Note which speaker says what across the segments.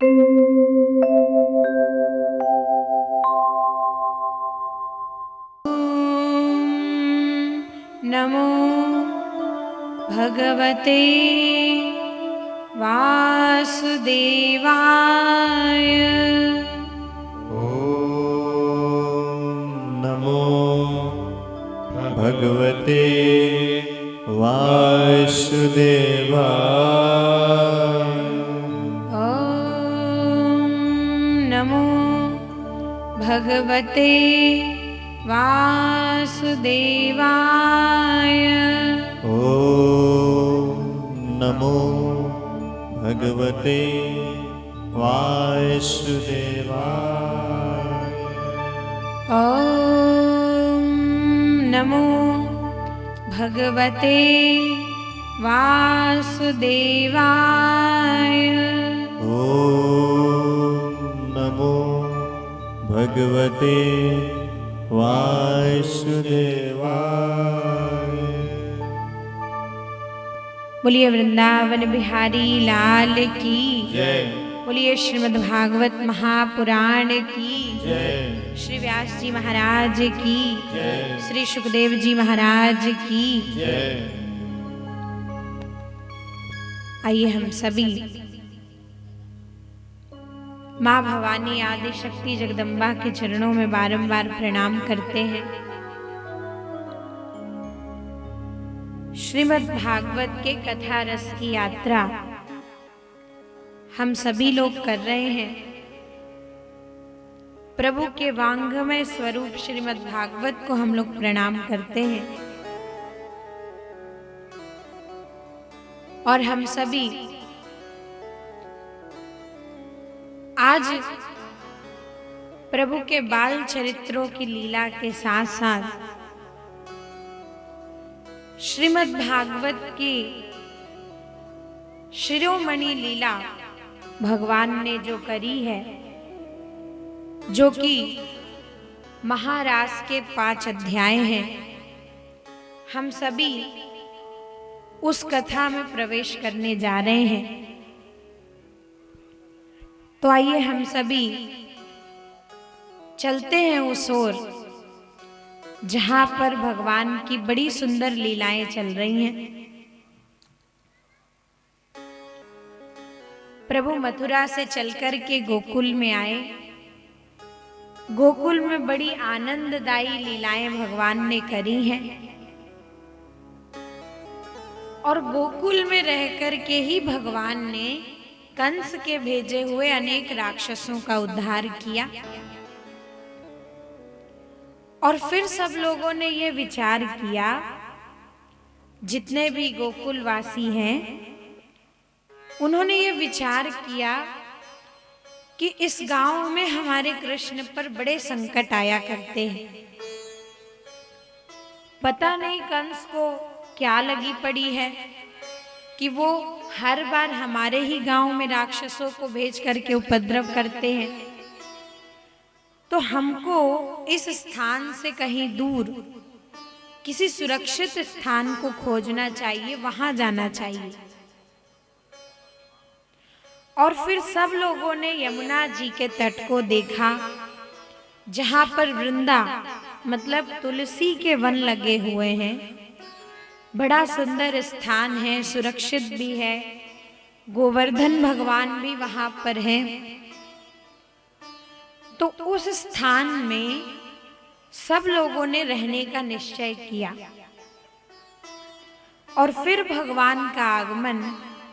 Speaker 1: नमो भगवते वासुदेवाय।
Speaker 2: नमो भगवते वासुदेवाय।
Speaker 1: नमो भगवते वासुदेवाय।
Speaker 2: नमो भगवते वासुदेवाय।
Speaker 1: नमो भगवते वासुदेवाय।
Speaker 2: नमो भगवते वासुदेवाय।
Speaker 1: बोलिए वृंदावन बिहारी लाल की
Speaker 2: जय।
Speaker 1: बोलिए श्रीमद् भागवत महापुराण की
Speaker 2: जय।
Speaker 1: श्री व्यास जी महाराज की
Speaker 2: जय।
Speaker 1: श्री सुखदेव जी महाराज की
Speaker 2: जय।
Speaker 1: आइए हम सभी माँ भवानी आदि शक्ति जगदम्बा के चरणों में बारंबार प्रणाम करते हैं। श्रीमद् भागवत के कथा रस की यात्रा हम सभी लोग कर रहे हैं। प्रभु के वांगमय स्वरूप श्रीमद् भागवत को हम लोग प्रणाम करते हैं और हम सभी आज प्रभु के बाल चरित्रों की लीला के साथ साथ श्रीमद् भागवत की शिरोमणि लीला भगवान ने जो करी है, जो कि महारास के 5 अध्याय हैं, हम सभी उस कथा में प्रवेश करने जा रहे हैं। तो आइए हम सभी चलते हैं उस ओर जहां पर भगवान की बड़ी सुंदर लीलाएं चल रही हैं। प्रभु मथुरा से चलकर के गोकुल में आए। गोकुल में बड़ी आनंददायी लीलाएं भगवान ने करी हैं और गोकुल में रहकर के ही भगवान ने कंस के भेजे हुए अनेक राक्षसों का उद्धार किया। और फिर सब लोगों ने ये विचार किया, जितने भी गोकुलवासी हैं उन्होंने ये विचार किया कि इस गांव में हमारे कृष्ण पर बड़े संकट आया करते हैं। पता नहीं कंस को क्या लगी पड़ी है कि वो हर बार हमारे ही गांव में राक्षसों को भेज करके उपद्रव करते हैं। तो हमको इस स्थान से कहीं दूर किसी सुरक्षित स्थान को खोजना चाहिए, वहां जाना चाहिए। और फिर सब लोगों ने यमुना जी के तट को देखा, जहां पर वृंदा मतलब तुलसी के वन लगे हुए हैं। बड़ा सुंदर स्थान है, सुरक्षित भी है। गोवर्धन भगवान भी वहां पर हैं। तो उस स्थान में सब लोगों ने रहने का निश्चय किया और फिर भगवान का आगमन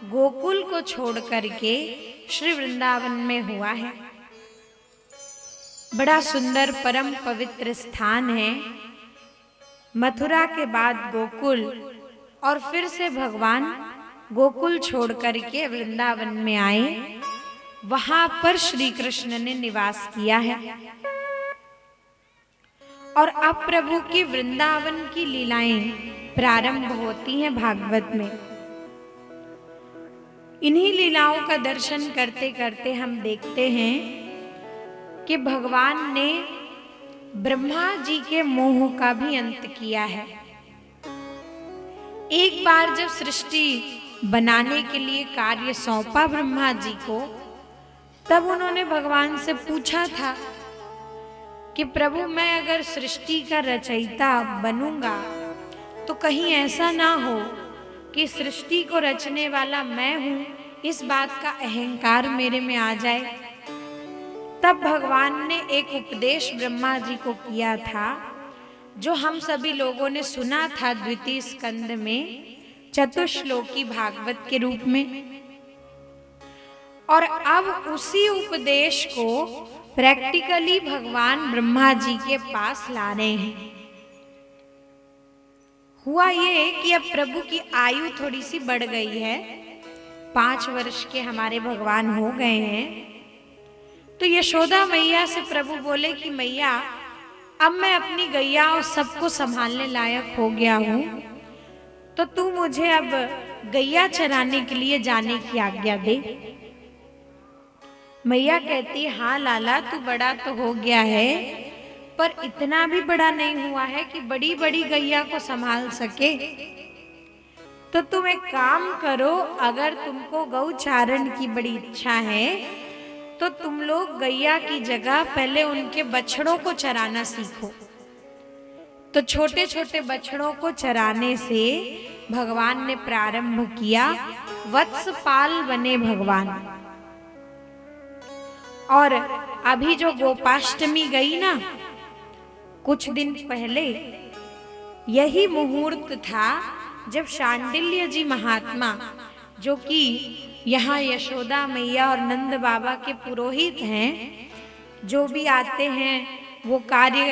Speaker 1: गोकुल को छोड़ करके श्री वृंदावन में हुआ है। बड़ा सुंदर परम पवित्र स्थान है। मथुरा के बाद गोकुल और फिर से भगवान गोकुल छोड़ करके वृंदावन में आए। वहां पर श्री कृष्ण ने निवास किया है और अब प्रभु की वृंदावन की लीलाएं प्रारंभ होती हैं भागवत में। इन्हीं लीलाओं का दर्शन करते करते हम देखते हैं कि भगवान ने ब्रह्मा जी के मोह का भी अंत किया है। एक बार जब सृष्टि बनाने के लिए कार्य सौंपा ब्रह्मा जी को, तब उन्होंने भगवान से पूछा था कि प्रभु, मैं अगर सृष्टि का रचयिता बनूंगा तो कहीं ऐसा ना हो कि सृष्टि को रचने वाला मैं हूं, इस बात का अहंकार मेरे में आ जाए। तब भगवान ने एक उपदेश ब्रह्मा जी को किया था, जो हम सभी लोगों ने सुना था द्वितीय स्कंद में चतुश्लोकी भागवत के रूप में। और अब उसी उपदेश को प्रैक्टिकली भगवान ब्रह्मा जी के पास ला रहे हैं। हुआ ये कि अब प्रभु की आयु थोड़ी सी बढ़ गई है, 5 वर्ष के हमारे भगवान हो गए हैं। तो यशोदा मैया से प्रभु बोले कि मैया, अब मैं अपनी गैया और सबको संभालने लायक हो गया हूँ, तो तू मुझे अब गैया चराने के लिए जाने की आज्ञा दे। मैया कहती, हाँ लाला, तू बड़ा तो हो गया है, पर इतना भी बड़ा नहीं हुआ है कि बड़ी बड़ी गैया को संभाल सके। तो तुम एक काम करो, अगर तुमको गौचारण की बड़ी इच्छा है तो तुम लोग गैया की जगह पहले उनके बछड़ों को चराना सीखो। तो छोटे छोटे बछड़ों को चराने से भगवान ने प्रारंभ किया, वत्सपाल बने भगवान। और अभी जो गोपाष्टमी गई ना, कुछ दिन पहले, यही मुहूर्त था जब शांडिल्य जी महात्मा, जो कि यहाँ यशोदा मैया और नंद बाबा के पुरोहित हैं, जो भी आते हैं वो कार्य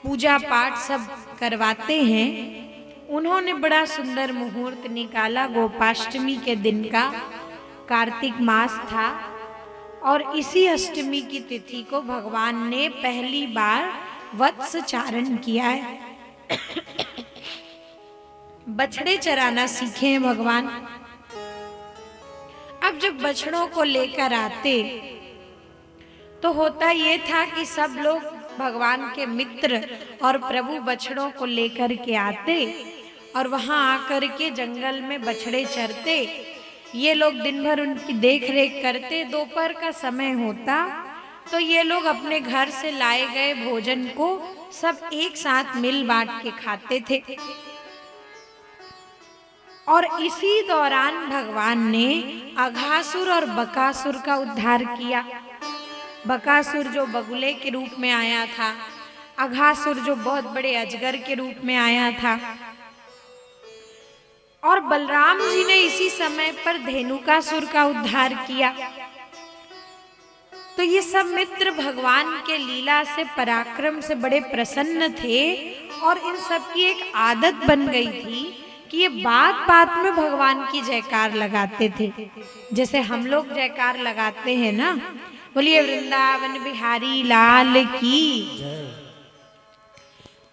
Speaker 1: पूजा पाठ सब करवाते हैं, उन्होंने बड़ा सुंदर मुहूर्त निकाला। गोपाष्टमी के दिन का कार्तिक मास था और इसी अष्टमी की तिथि को भगवान ने पहली बार वत्स चारण किया है। बछड़े चराना सीखे हैं भगवान। अब जब बछड़ों को लेकर आते तो होता ये था कि सब लोग भगवान के मित्र और प्रभु बछड़ों को लेकर के आते और वहां आकर के जंगल में बछड़े चरते। ये लोग दिन भर उनकी देख रेख करते। दोपहर का समय होता तो ये लोग अपने घर से लाए गए भोजन को सब एक साथ मिल बांट के खाते थे। और इसी दौरान भगवान ने अघासुर और बकासुर का उद्धार किया। बकासुर जो बगुले के रूप में आया था, अघासुर जो बहुत बड़े अजगर के रूप में आया था। और बलराम जी ने इसी समय पर धेनुकासुर का उद्धार किया। तो ये सब मित्र भगवान के लीला से, पराक्रम से बड़े प्रसन्न थे और इन सब की एक आदत बन गई थी कि ये बात बात में भगवान की जयकार लगाते थे। जैसे हम लोग जयकार लगाते हैं ना, बोलिए वृंदावन बिहारी लाल की।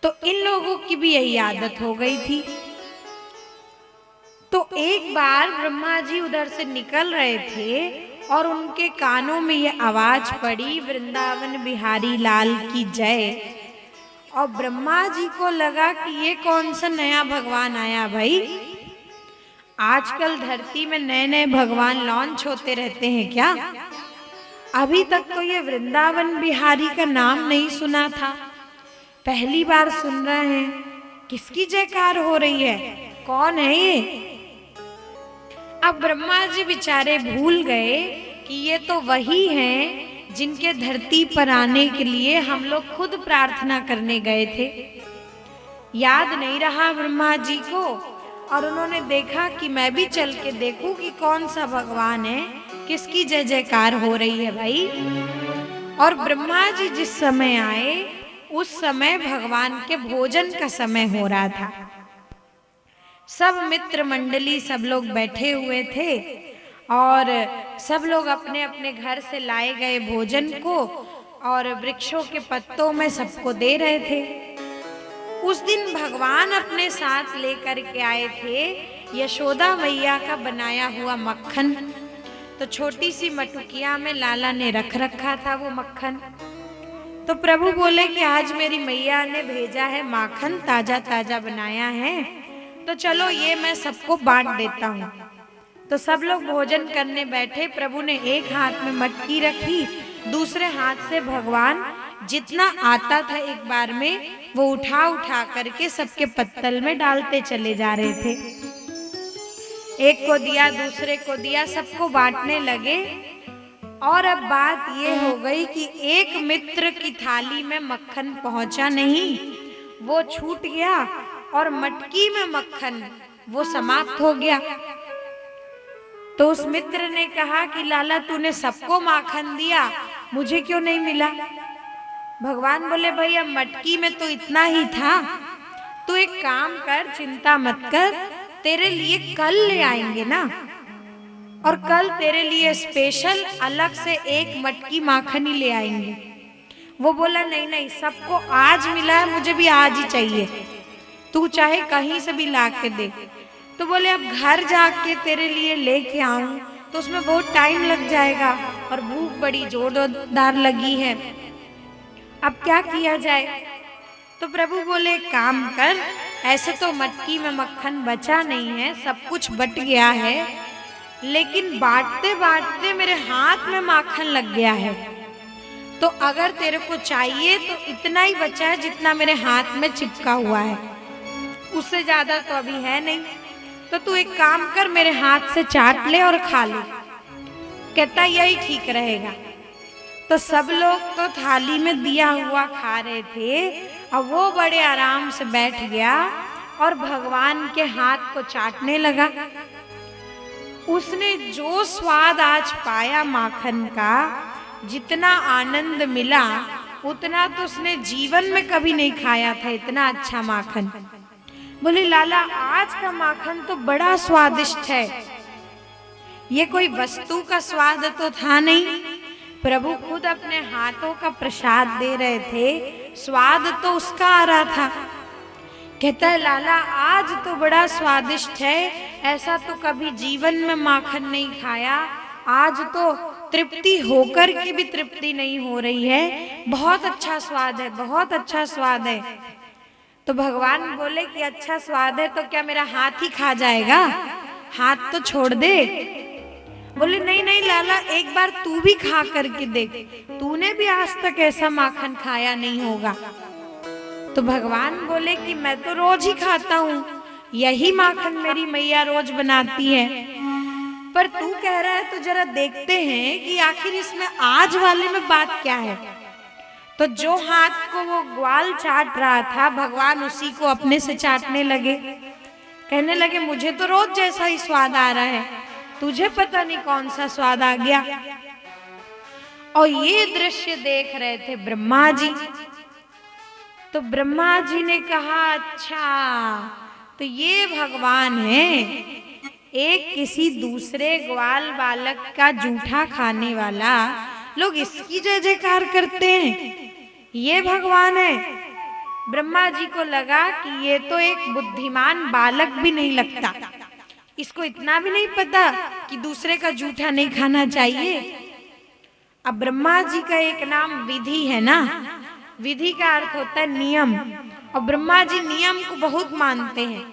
Speaker 1: तो इन लोगों की भी यही आदत हो गई थी। तो एक बार ब्रह्मा जी उधर से निकल रहे थे और उनके कानों में ये आवाज पड़ी, वृंदावन बिहारी लाल की जय। और ब्रह्मा जी को लगा कि ये कौन सा नया भगवान आया भाई। आजकल धरती में नए नए भगवान लॉन्च होते रहते हैं क्या? अभी तक तो ये वृंदावन बिहारी का नाम नहीं सुना था, पहली बार सुन रहे हैं। किसकी जयकार हो रही है? कौन है ये? अब ब्रह्मा जी बेचारे भूल गए कि ये तो वही हैं जिनके धरती पर आने के लिए हम लोग खुद प्रार्थना करने गए थे। याद नहीं रहा ब्रह्मा जी को और उन्होंने देखा कि मैं भी चल के देखूं कि कौन सा भगवान है, किसकी जय जयकार हो रही है भाई। और ब्रह्मा जी जिस समय आए उस समय भगवान के भोजन का समय हो रहा था। सब मित्र मंडली सब लोग बैठे हुए थे और सब लोग अपने अपने घर से लाए गए भोजन को और वृक्षों के पत्तों में सबको दे रहे थे। उस दिन भगवान अपने साथ लेकर के आए थे यशोदा मैया का बनाया हुआ मक्खन। तो छोटी सी मटुकिया में लाला ने रख रखा था वो मक्खन। तो प्रभु बोले कि आज मेरी मैया ने भेजा है माखन, ताजा ताजा बनाया है, तो चलो ये मैं सबको बांट देता हूँ। तो सब लोग भोजन करने बैठे। प्रभु ने एक हाथ में मटकी रखी, दूसरे हाथ से भगवान जितना आता था एक बार में वो उठा उठा करके सबके पत्तल में डालते चले जा रहे थे। एक को दिया, दूसरे को दिया, सबको बांटने लगे। और अब बात ये हो गई कि एक मित्र की थाली में मक्खन पहुंचा नहीं, वो छूट गया और मटकी में मक्खन वो समाप्त हो गया। तो उस मित्र ने कहा कि लाला तूने सबको माखन दिया, मुझे क्यों नहीं मिला? भगवान बोले भैया मटकी में तो इतना ही था, तू एक काम कर, चिंता मत कर, तेरे लिए कल ले आएंगे ना, और कल तेरे लिए स्पेशल अलग से एक मटकी माखन ही ले आएंगे। वो बोला नहीं नहीं, सबको आज मिला है, मुझे भी आज ही चाहिए, तू चाहे कहीं से भी ला के दे। तो बोले अब घर जाके तेरे लिए लेके आऊं तो उसमें बहुत टाइम लग जाएगा और भूख बड़ी जोरदार लगी है, अब क्या किया जाए? तो प्रभु बोले काम कर, ऐसे तो मटकी में मक्खन बचा नहीं है, सब कुछ बट गया है, लेकिन बांटते बांटते मेरे हाथ में माखन लग गया है, तो अगर तेरे को चाहिए तो इतना ही बचा है जितना मेरे हाथ में चिपका हुआ है, उससे ज्यादा तो अभी है नहीं। तो तू एक काम कर, मेरे हाथ से चाट ले और खा ले। कहता यही ठीक रहेगा। तो सब लोग तो थाली में दिया हुआ खा रहे थे और वो बड़े आराम से बैठ गया और भगवान के हाथ को चाटने लगा। उसने जो स्वाद आज पाया माखन का, जितना आनंद मिला उतना तो उसने जीवन में कभी नहीं खाया था, इतना अच्छा माखन। बोले लाला आज का माखन तो बड़ा स्वादिष्ट है, ये कोई वस्तु का स्वाद तो था नहीं, प्रभु खुद अपने हाथों का प्रसाद दे रहे थे, स्वाद तो उसका आ रहा था। कहता है लाला आज तो बड़ा स्वादिष्ट है, ऐसा तो कभी जीवन में माखन नहीं खाया, आज तो तृप्ति होकर के भी तृप्ति नहीं हो रही है, बहुत अच्छा स्वाद है, बहुत अच्छा स्वाद है। तो भगवान बोले कि अच्छा स्वाद है तो क्या मेरा हाथ ही खा जाएगा, हाथ तो छोड़ दे। बोले नहीं नहीं लाला, एक बार तू भी खा करके देख, तूने भी आज तक ऐसा माखन खाया नहीं होगा। तो भगवान बोले कि मैं तो रोज ही खाता हूँ, यही माखन मेरी मैया रोज बनाती है, पर तू कह रहा है तो जरा देखते हैं कि आखिर इसमें आज वाले में बात क्या है। तो जो हाथ को वो ग्वाल चाट रहा था, भगवान उसी को अपने से चाटने लगे। कहने लगे मुझे तो रोज जैसा ही स्वाद आ रहा है, तुझे पता नहीं कौन सा स्वाद आ गया। और ये दृश्य देख रहे थे ब्रह्मा जी। तो ब्रह्मा जी ने कहा अच्छा तो ये भगवान है, एक किसी दूसरे ग्वाल बालक का जूठा खाने वाला, लोग इसकी जय जयकार करते हैं, ये भगवान है। ब्रह्मा जी को लगा कि ये तो एक बुद्धिमान बालक भी नहीं लगता, इसको इतना भी नहीं पता कि दूसरे का जूठा नहीं खाना चाहिए। अब ब्रह्मा जी का एक नाम विधि है ना, विधि का अर्थ होता है नियम, और ब्रह्मा जी नियम को बहुत मानते हैं।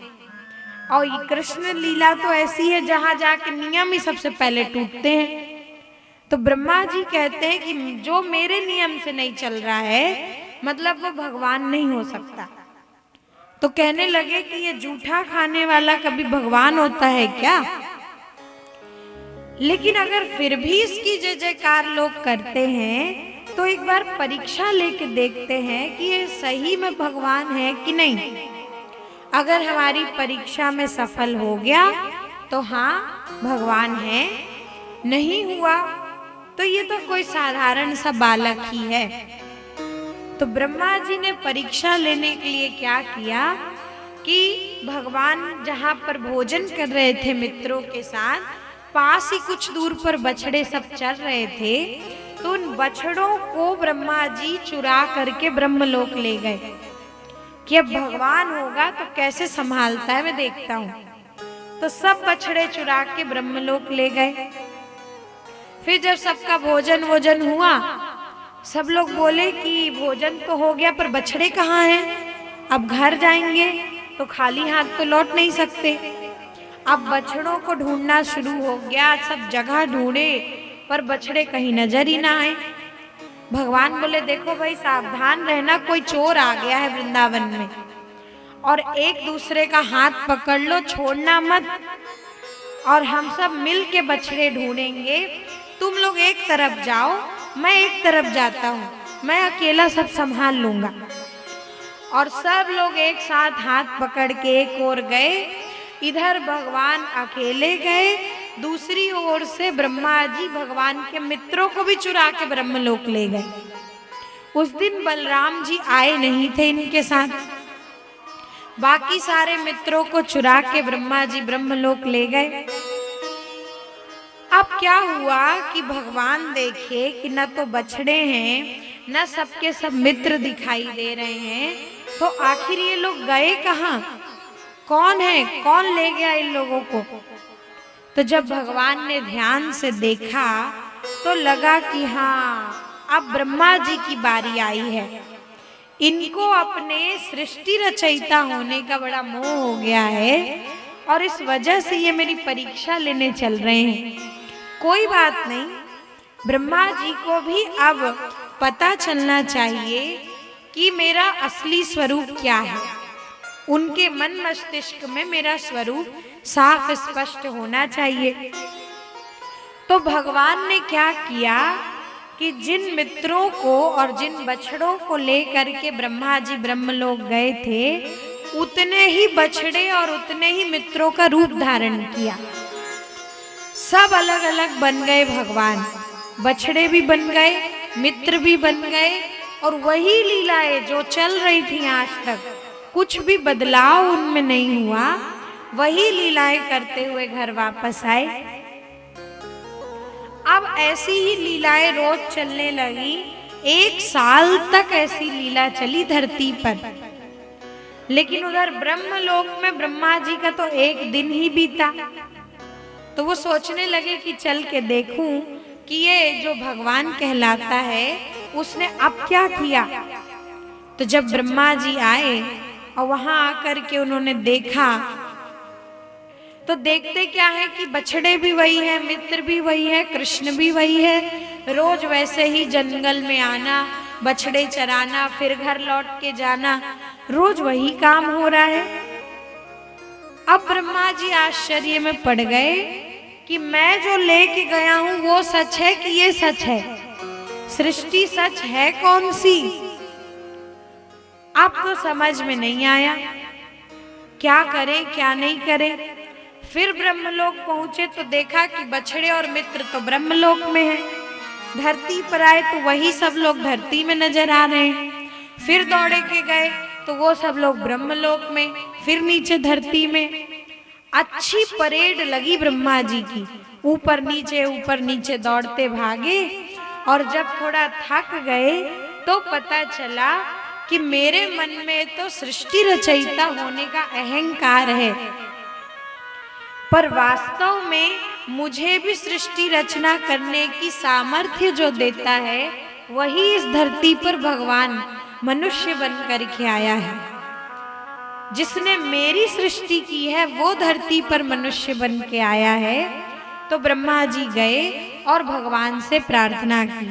Speaker 1: और ये कृष्ण लीला तो ऐसी है जहां जाके नियम ही सबसे पहले टूटते हैं। तो ब्रह्मा जी कहते हैं कि जो मेरे नियम से नहीं चल रहा है मतलब वो भगवान नहीं हो सकता। तो कहने लगे कि ये जूठा खाने वाला कभी भगवान होता है क्या? लेकिन अगर फिर भी इसकी जय जयकार लोग करते हैं तो एक बार परीक्षा लेके देखते हैं कि ये सही में भगवान है कि नहीं। अगर हमारी परीक्षा में सफल हो गया तो हाँ भगवान है, नहीं हुआ तो ये तो कोई साधारण सा बालक ही है। तो ब्रह्मा जी ने परीक्षा लेने के लिए क्या किया कि भगवान जहाँ पर भोजन कर रहे थे मित्रों के साथ, पास ही कुछ दूर पर बछड़े सब चल रहे थे, तो उन बछड़ों को ब्रह्मा जी चुरा करके ब्रह्मलोक ले गए कि अब भगवान होगा तो कैसे संभालता है मैं देखता हूँ। तो सब बछड़े चुरा के ब्रह्मलोक ले गए। फिर जब सबका भोजन वोजन हुआ, सब लोग बोले कि भोजन तो हो गया पर बछड़े कहाँ हैं, अब घर जाएंगे तो खाली हाथ तो लौट नहीं सकते। अब बछड़ों को ढूंढना शुरू हो गया, सब जगह ढूंढे पर बछड़े कहीं नजर ही ना आए। भगवान बोले देखो भाई सावधान रहना, कोई चोर आ गया है वृंदावन में, और एक दूसरे का हाथ पकड़ लो, छोड़ना मत, और हम सब मिल के बछड़े ढूंढेंगे। तुम लोग एक तरफ जाओ, मैं एक तरफ जाता हूँ, मैं अकेला सब संभाल लूंगा। और सब लोग एक साथ हाथ पकड़ के एक ओर गए, इधर भगवान अकेले गए, दूसरी ओर से ब्रह्मा जी भगवान के मित्रों को भी चुरा के ब्रह्मलोक ले गए। उस दिन बलराम जी आए नहीं थे इनके साथ, बाकी सारे मित्रों को चुरा के ब्रह्मा जी ब्रह्मलोक ले गए। अब क्या हुआ कि भगवान देखे कि न तो बछड़े हैं, न सबके सब मित्र दिखाई दे रहे हैं, तो आखिर ये लोग गए कहाँ, कौन है, कौन ले गया इन लोगों को। तो जब भगवान ने ध्यान से देखा तो लगा कि हाँ अब ब्रह्मा जी की बारी आई है। इनको अपने सृष्टि रचयिता होने का बड़ा मोह हो गया है और इस वजह से ये मेरी परीक्षा लेने चल रहे हैं। कोई बात नहीं, ब्रह्मा जी को भी अब पता चलना चाहिए कि मेरा असली स्वरूप क्या है। उनके मन मस्तिष्क में मेरा स्वरूप साफ स्पष्ट होना चाहिए। तो भगवान ने क्या किया कि जिन मित्रों को और जिन बछड़ों को लेकर के ब्रह्मा जी ब्रह्मलोक गए थे, उतने ही बछड़े और उतने ही मित्रों का रूप धारण किया। सब अलग अलग बन गए भगवान, बछड़े भी बन गए, मित्र भी बन गए, और वही लीलाएं जो चल रही थी आज तक, कुछ भी बदलाव उनमें नहीं हुआ, वही लीलाएं करते हुए घर वापस आए। अब ऐसी ही लीलाएं रोज चलने लगी। 1 साल तक ऐसी लीला चली धरती पर। लेकिन उधर ब्रह्मलोक में ब्रह्मा जी का तो 1 दिन ही बीता। तो वो सोचने लगे कि चल के देखूं कि ये जो भगवान कहलाता है उसने अब क्या किया। तो जब ब्रह्मा जी आए और वहां आकर के उन्होंने देखा, तो देखते क्या है कि बछड़े भी वही है, मित्र भी वही है, कृष्ण भी वही है। रोज वैसे ही जंगल में आना, बछड़े चराना, फिर घर लौट के जाना, रोज वही काम हो रहा है। अब ब्रह्मा जी आश्चर्य में पड़ गए कि मैं जो लेके गया हूं वो सच है कि ये सच है, सृष्टि सच है कौन सी। अब तो समझ में नहीं आया क्या करें क्या नहीं करें। फिर ब्रह्मलोक पहुंचे तो देखा कि बछड़े और मित्र तो ब्रह्मलोक में हैं, धरती पर आए तो वही सब लोग धरती में नजर आ रहे हैं। फिर दौड़े के गए तो वो सब लोग ब्रह्मलोक में, फिर नीचे धरती में। अच्छी परेड लगी ब्रह्मा जी की, ऊपर नीचे दौड़ते भागे। और जब थोड़ा थक गए तो पता चला कि मेरे मन में तो सृष्टि रचयिता होने का अहंकार है, पर वास्तव में मुझे भी सृष्टि रचना करने की सामर्थ्य जो देता है वही इस धरती पर भगवान मनुष्य बन करके आया है। जिसने मेरी सृष्टि की है वो धरती पर मनुष्य बन के आया है। तो ब्रह्मा जी गए और भगवान से प्रार्थना की।